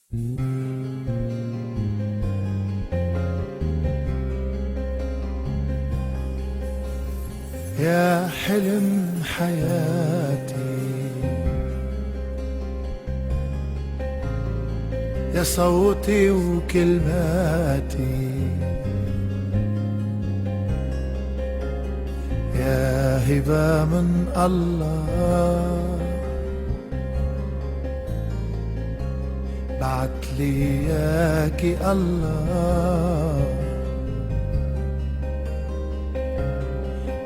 يا حلم حياتي، يا صوتي وكلماتي، يا هبة من الله بعتلي ياكي الله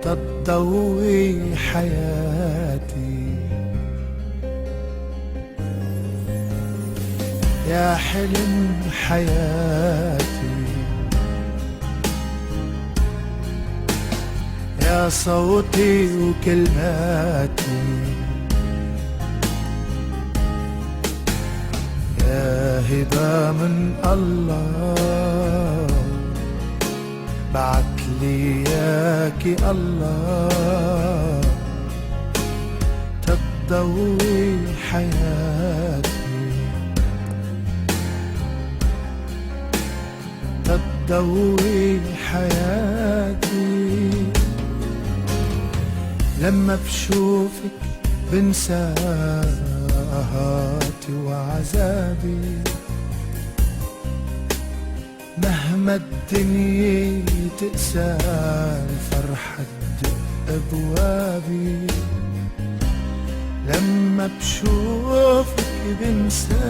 تضوي حياتي. يا حلم حياتي، يا صوتي وكلماتي، يا هبة من الله بعتلي ياكي الله تضوي حياتي، تضوي حياتي. لما بشوفك بنسى آهاتي وعذابي، مهما الدنيا تقسى الفرحة تدق أبوابي. لما بشوفك بنسى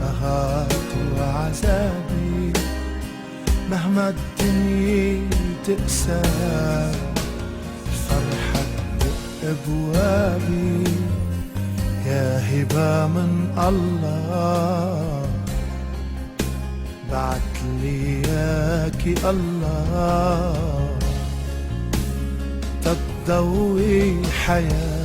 آهاتي وعذابي، مهما الدنيا تقسى الفرحة تدق أبوابي. يا هبة من الله بعتلي ياكي الله تضوي حياتي.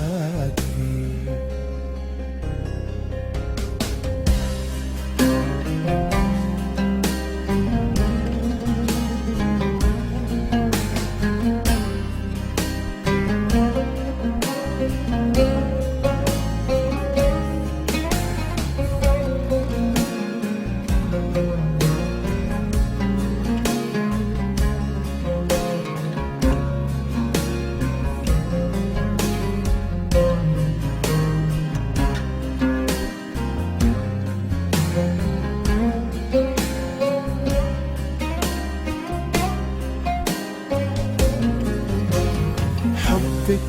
حبك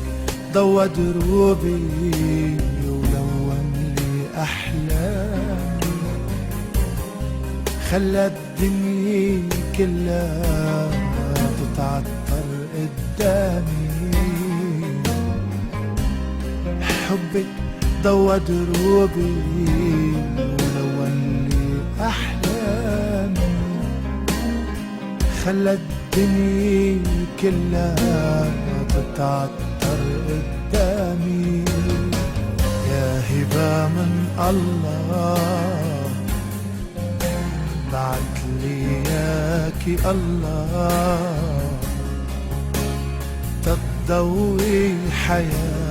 ضوى دروبي ولون لي أحلامي، خلى الدنيا كلها تتعطر قدامي. حبك ضوى دروبي ولون لي أحلامي، خلى الدنيا كلها تتعطر قدامي. يا هبة من الله بعتلي ياكي الله تضوي حياتي.